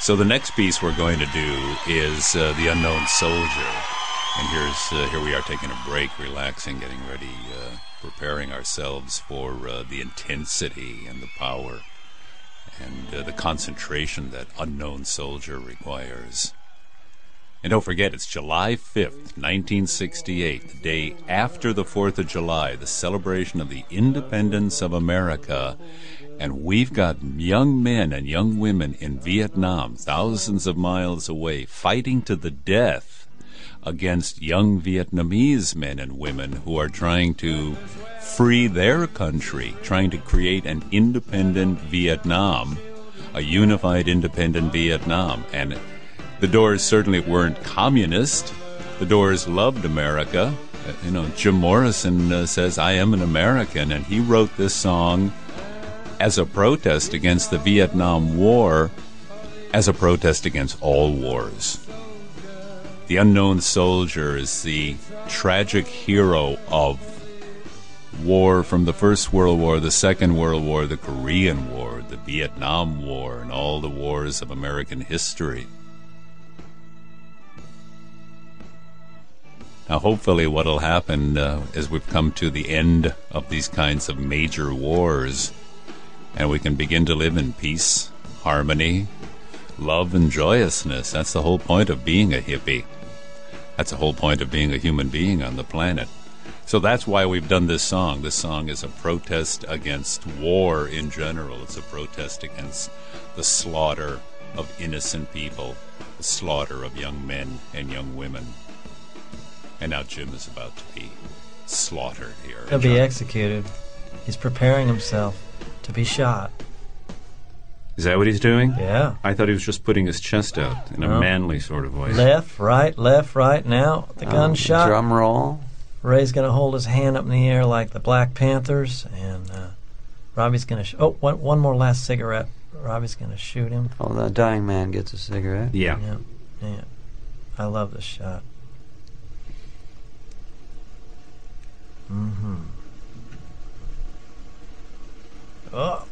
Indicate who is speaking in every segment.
Speaker 1: So the next piece we're going to do is The Unknown Soldier. And here we are taking a break, relaxing, getting ready, preparing ourselves for the intensity and the power and the concentration that Unknown Soldier requires. And don't forget, it's July 5th, 1968, the day after the 4th of July, the celebration of the independence of America. And we've got young men and young women in Vietnam, thousands of miles away, fighting to the death against young Vietnamese men and women who are trying to free their country, trying to create an independent Vietnam, a unified independent Vietnam. And the Doors certainly weren't communist. The Doors loved America. Jim Morrison says, "I am an American," and he wrote this song as a protest against the Vietnam War, as a protest against all wars. The Unknown Soldier is the tragic hero of war from the First World War, the Second World War, the Korean War, the Vietnam War, and all the wars of American history. Now, hopefully what will happen as we've come to the end of these kinds of major wars, and we can begin to live in peace, harmony, love, and joyousness. That's the whole point of being a hippie. That's the whole point of being a human being on the planet. So that's why we've done this song. This song is a protest against war in general. It's a protest against the slaughter of innocent people, the slaughter of young men and young women. And now Jim is about to be slaughtered here.
Speaker 2: He'll be executed. He's preparing himself to be shot.
Speaker 1: Is that what he's doing?
Speaker 2: Yeah.
Speaker 1: I thought he was just putting his chest out in a manly sort of voice.
Speaker 2: Left, right. Now the gun's shot.
Speaker 3: Drum roll.
Speaker 2: Ray's going to hold his hand up in the air like the Black Panthers, and Robbie's going to... one more last cigarette. Robbie's going to shoot him.
Speaker 3: Oh, the dying man gets a cigarette.
Speaker 1: Yeah.
Speaker 2: Yeah. I love this shot. Mm-hmm. Oh.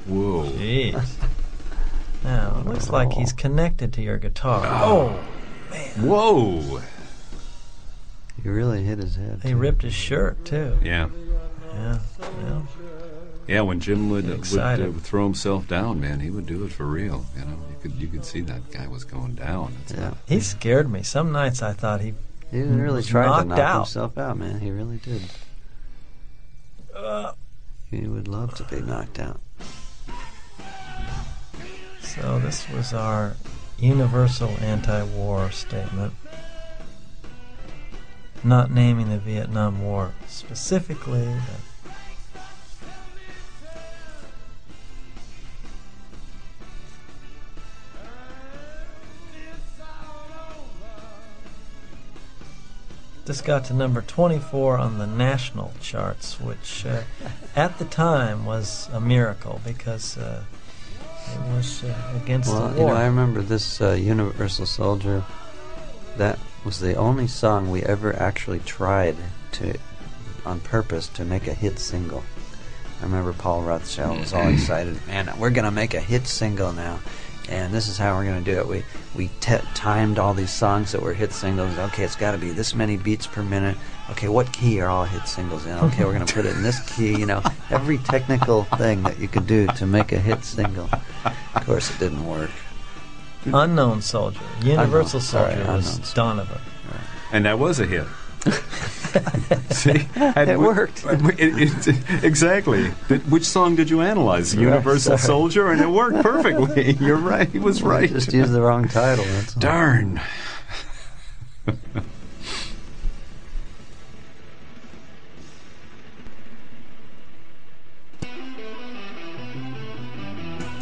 Speaker 1: Whoa.
Speaker 2: Jeez. Now, it looks like he's connected to your guitar. Oh, man.
Speaker 1: Whoa.
Speaker 3: He really hit his head.
Speaker 2: He ripped his shirt, too.
Speaker 1: Yeah. Yeah, when Jim would throw himself down, man, he would do it for real. You could see that guy was going down.
Speaker 2: He scared me. Some nights I thought he
Speaker 3: really tried to knock
Speaker 2: out.
Speaker 3: himself out, man. He really did. He would love to be knocked out.
Speaker 2: So this was our universal anti-war statement. Not naming the Vietnam War specifically. This got to number 24 on the national charts, which at the time was a miracle because it was against the war.
Speaker 3: I remember this Universal Soldier. That was the only song we ever actually tried on purpose to make a hit single. I remember Paul Rothschild was all excited. Man, we're going to make a hit single now. And this is how we're going to do it. We timed all these songs that were hit singles. Okay, it's got to be this many beats per minute. Okay, what key are all hit singles in? Okay, we're going to put it in this key. Every technical thing that you could do to make a hit single. Of course, it didn't work.
Speaker 2: Unknown Soldier. Universal Soldier was Donovan.
Speaker 3: Right.
Speaker 1: And that was a hit. See?
Speaker 3: It worked.
Speaker 1: Exactly. Which song did you analyze? Universal Soldier? And it worked perfectly. You're right. He was right.
Speaker 3: Just used the wrong title. That's all.
Speaker 1: Darn.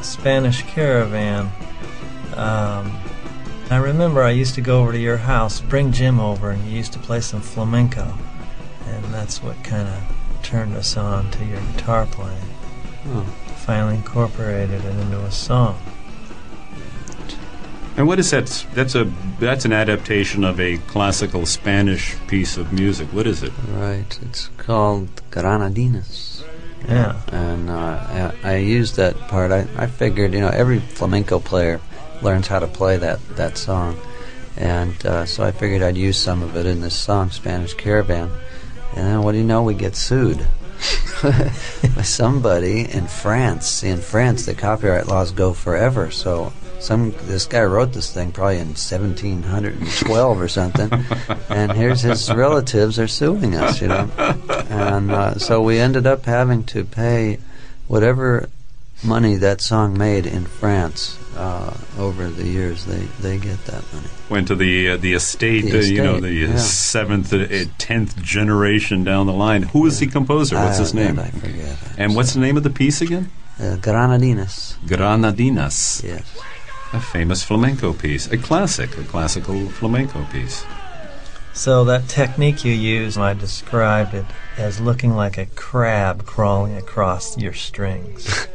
Speaker 2: Spanish Caravan. I remember I used to go over to your house, bring Jim over, and you used to play some flamenco. And that's what kind of turned us on to your guitar playing. Finally incorporated it into a song.
Speaker 1: And what is that? That's an adaptation of a classical Spanish piece of music. What is it?
Speaker 3: Right. It's called Granadinas.
Speaker 2: Yeah.
Speaker 3: And I used that part. I figured, every flamenco player learns how to play that song. And so I figured I'd use some of it in this song, Spanish Caravan. And then what do you know? We get sued by somebody in France. See, in France, the copyright laws go forever. So this guy wrote this thing probably in 1712 or something. And here's his relatives are suing us, And so we ended up having to pay whatever money that song made in France. Over the years, they get that money.
Speaker 1: Went to the estate, the seventh, 10th generation down the line. Who is the composer? What's his name?
Speaker 3: I forget.
Speaker 1: And what's the name of the piece again?
Speaker 3: Granadinas.
Speaker 1: Granadinas.
Speaker 3: Yes.
Speaker 1: A famous flamenco piece, a classical flamenco piece.
Speaker 2: So that technique you used, I described it as looking like a crab crawling across your strings.